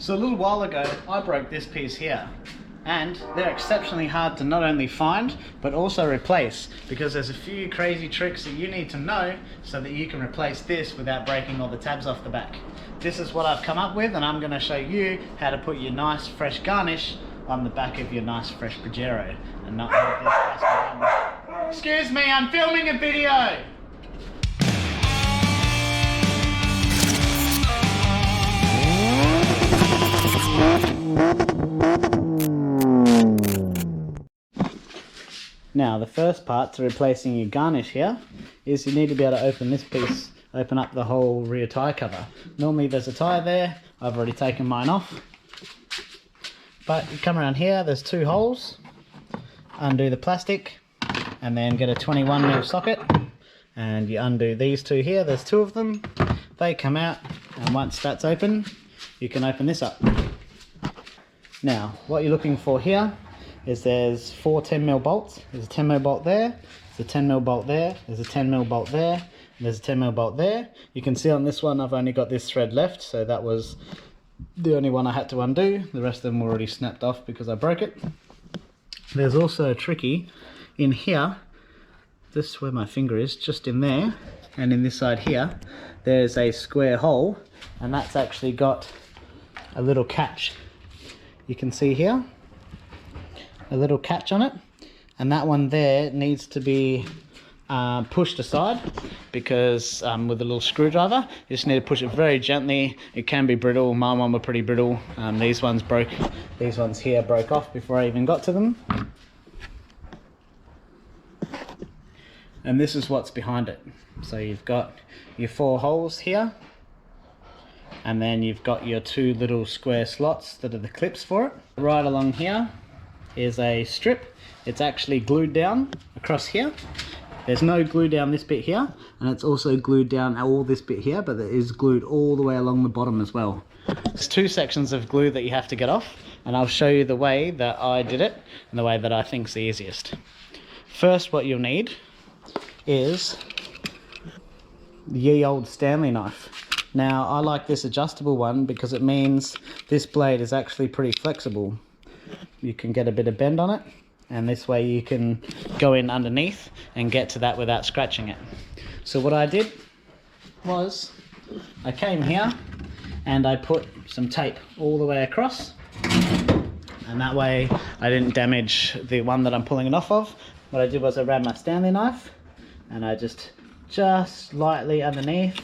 So a little while ago, I broke this piece here, and they're exceptionally hard to not only find, but also replace, because there's a few crazy tricks that you need to know so that you can replace this without breaking all the tabs off the back. This is what I've come up with, and I'm going to show you how to put your nice fresh garnish on the back of your nice fresh Pajero, and not have this plastic one. Excuse me, I'm filming a video! Now, the first part to replacing your garnish here is you need to be able to open this piece, open up the whole rear tyre cover. Normally there's a tyre there, I've already taken mine off. But you come around here, there's two holes, undo the plastic, and then get a 21mm socket, and you undo these two here, there's two of them, they come out, and once that's open, you can open this up. Now, what you're looking for here is there's four 10mm bolts. There's a 10mm bolt there, there's a 10mm bolt there, there's a 10mm bolt there, and there's a 10mm bolt there. You can see on this one I've only got this thread left, so that was the only one I had to undo. The rest of them were already snapped off because I broke it. There's also a tricky in here, this is where my finger is, just in there, and in this side here, there's a square hole, and that's actually got a little catch. You can see here, a little catch on it, and that one there needs to be pushed aside because with a little screwdriver you just need to push it very gently. It can be brittle. My one were pretty brittle. These ones here broke off before I even got to them, and this is what's behind it. So you've got your four holes here, and then you've got your two little square slots that are the clips for it. Right along here is a strip. It's actually glued down across here. There's no glue down this bit here, and it's also glued down all this bit here, but it is glued all the way along the bottom as well. There's two sections of glue that you have to get off, and I'll show you the way that I did it and the way that I think is the easiest. First, what you'll need is the ye old Stanley knife. Now, I like this adjustable one because it means this blade is actually pretty flexible. You can get a bit of bend on it, and this way you can go in underneath and get to that without scratching it. So what I did was I came here and I put some tape all the way across, and that way I didn't damage the one that I'm pulling it off of. What I did was I grabbed my Stanley knife and I just lightly underneath,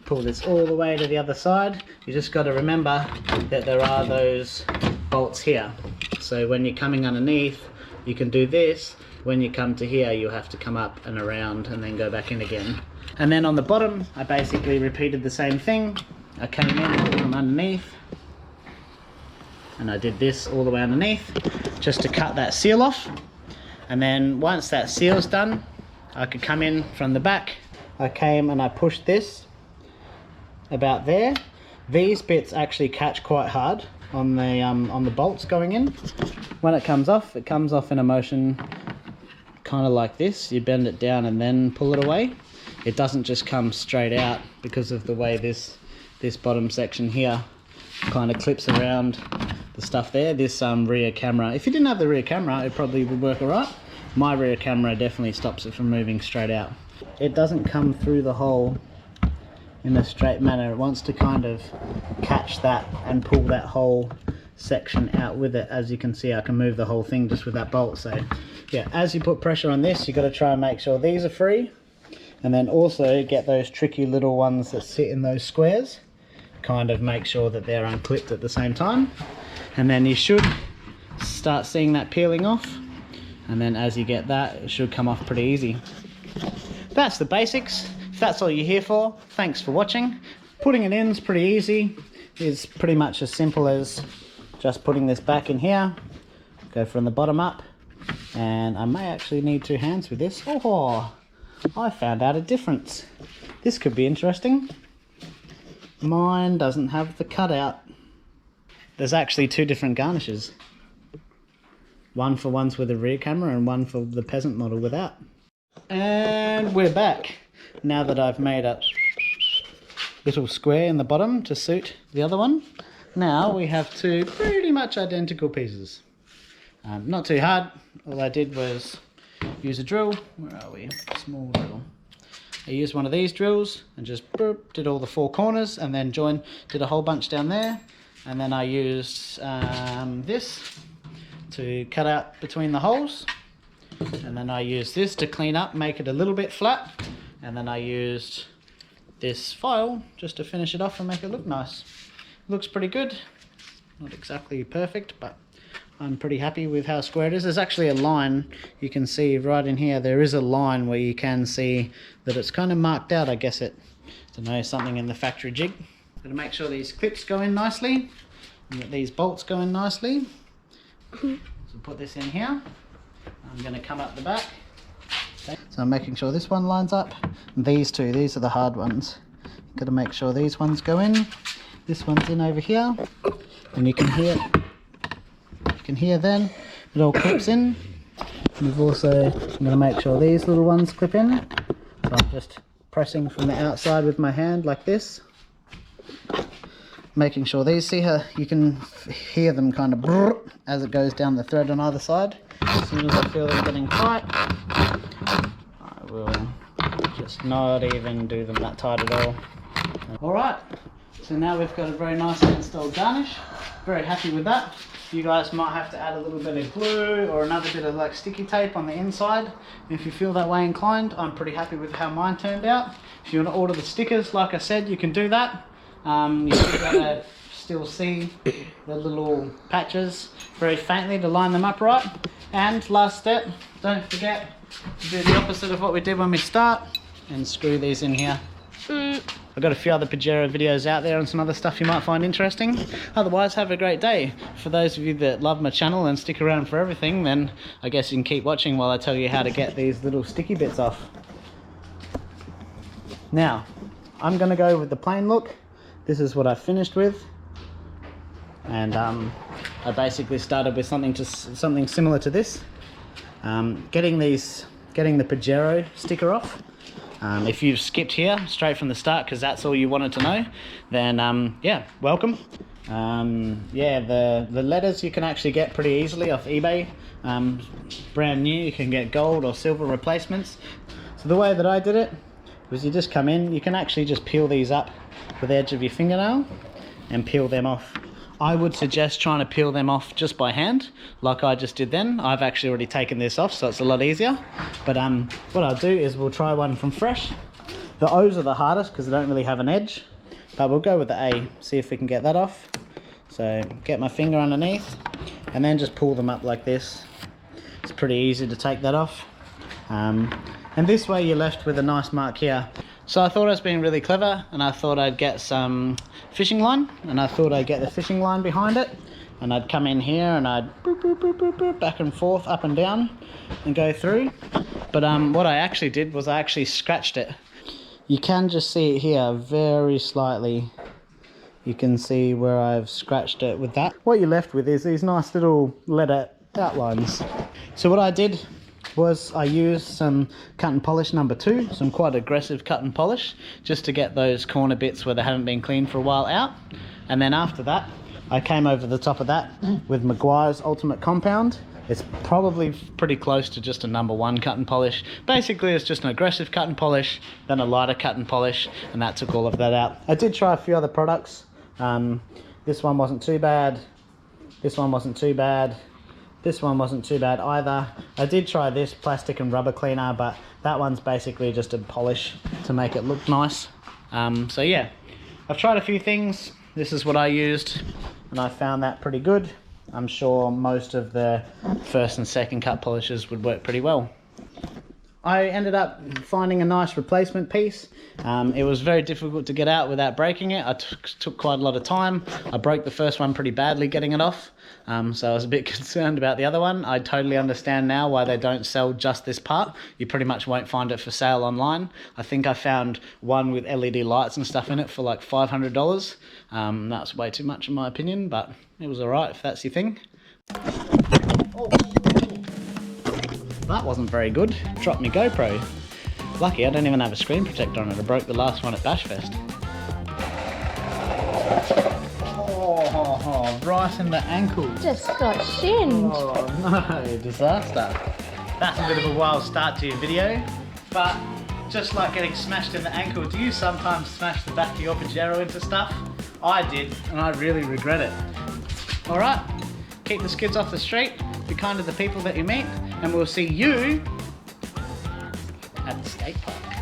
pull this all the way to the other side. You just got to remember that there are those bolts here, so when you're coming underneath you can do this. When you come to here you'll have to come up and around and then go back in again. And then on the bottom I basically repeated the same thing. I came in from underneath and I did this all the way underneath just to cut that seal off, and then once that seal's done I could come in from the back. I came and I pushed this about there. These bits actually catch quite hard on the bolts going in. When it comes off in a motion kind of like this. You bend it down and then pull it away. It doesn't just come straight out because of the way this bottom section here kind of clips around the stuff there. This rear camera, if you didn't have the rear camera, it probably would work alright. My rear camera definitely stops it from moving straight out. It doesn't come through the hole in a straight manner. It wants to kind of catch that and pull that whole section out with it. As you can see, I can move the whole thing just with that bolt. So yeah, as you put pressure on this, you've got to try and make sure these are free, and then also get those tricky little ones that sit in those squares, kind of make sure that they're unclipped at the same time, and then you should start seeing that peeling off, and then as you get that, it should come off pretty easy. That's the basics. If that's all you're here for, thanks for watching. Putting it in is pretty easy. It's pretty much as simple as just putting this back in here, go from the bottom up, and I may actually need two hands with this. Oh, I found out a difference. This could be interesting. Mine doesn't have the cutout. There's actually two different garnishes. One for ones with a rear camera and one for the peasant model without. And we're back. Now that I've made a little square in the bottom to suit the other one, Now we have two pretty much identical pieces. Not too hard. All I did was use a drill. Where are we? Small drill. I used one of these drills and just did all the four corners, and then did a whole bunch down there. And then I used this to cut out between the holes. And then I used this to clean up, make it a little bit flat. And then I used this file just to finish it off and make it look nice. It looks pretty good. Not exactly perfect, but I'm pretty happy with how square it is. There's actually a line, you can see right in here, there is a line where you can see that it's kind of marked out, I guess something in the factory jig. Got to make sure these clips go in nicely, and that these bolts go in nicely. So put this in here. I'm going to come up the back. Okay. So I'm making sure this one lines up. And these two, these are the hard ones. Got to make sure these ones go in. This one's in over here, and you can hear then it all clips in. And I'm going to make sure these little ones clip in. So I'm just pressing from the outside with my hand like this, making sure these, see how you can hear them kind of brrr as it goes down the thread on either side. As soon as I feel them getting tight, I will just not even do them that tight at all. Alright, so now we've got a very nicely installed garnish. Very happy with that. You guys might have to add a little bit of glue or another bit of like sticky tape on the inside. If you feel that way inclined, I'm pretty happy with how mine turned out. If you want to order the stickers, like I said, you can do that. You've got to still see the little patches very faintly to line them up right. And last step, don't forget to do the opposite of what we did when we start and screw these in here. I've got a few other Pajero videos out there and some other stuff you might find interesting. Otherwise, have a great day. For those of you that love my channel and stick around for everything, then I guess you can keep watching while I tell you how to get these little sticky bits off. Now, I'm going to go with the plain look. This is what I finished with. And I basically started with something similar to this. Getting the Pajero sticker off. If you've skipped here straight from the start because that's all you wanted to know, then yeah, welcome. Yeah, the letters you can actually get pretty easily off eBay. Brand new, you can get gold or silver replacements. So the way that I did it was you just come in, you can actually just peel these up with the edge of your fingernail and peel them off. I would suggest trying to peel them off just by hand, like I just did then. I've actually already taken this off, so it's a lot easier. But what I'll do is we'll try one from fresh. The O's are the hardest because they don't really have an edge, but we'll go with the A, see if we can get that off. So get my finger underneath and then just pull them up like this. It's pretty easy to take that off. And this way you're left with a nice mark here. So I thought I was being really clever, and I thought I'd get some fishing line, and I thought I'd get the fishing line behind it, and I'd come in here and I'd boop, boop, boop, boop, boop, back and forth, up and down, and go through. But what I actually did was I actually scratched it. You can just see it here very slightly. You can see where I've scratched it with that. What you're left with is these nice little letter outlines. So what I did was I used some cut and polish number 2, some quite aggressive cut and polish, just to get those corner bits where they haven't been cleaned for a while out. And then after that, I came over the top of that with Meguiar's Ultimate Compound. It's probably pretty close to just a number 1 cut and polish. Basically, it's just an aggressive cut and polish, then a lighter cut and polish, and that took all of that out. I did try a few other products. This one wasn't too bad. This one wasn't too bad. This one wasn't too bad either. I did try this plastic and rubber cleaner, but that one's basically just a polish to make it look nice. So yeah, I've tried a few things. This is what I used, and I found that pretty good. I'm sure most of the first and second cut polishes would work pretty well. I ended up finding a nice replacement piece. It was very difficult to get out without breaking it. I took quite a lot of time. I broke the first one pretty badly getting it off, so I was a bit concerned about the other one. I totally understand now why they don't sell just this part. You pretty much won't find it for sale online. I think I found one with LED lights and stuff in it for like $500. That's way too much in my opinion, but it was alright if that's your thing. Oh. That wasn't very good. Dropped me GoPro. Lucky I don't even have a screen protector on it. I broke the last one at Bashfest. Oh. Oh, right in the ankle. Just got shinned. Oh no, disaster. That's a bit of a wild start to your video, but just like getting smashed in the ankle, do you sometimes smash the back of your Pajero into stuff? I did, and I really regret it. Alright, keep the skids off the street, be kind to the people that you meet, and we'll see you at the skate park.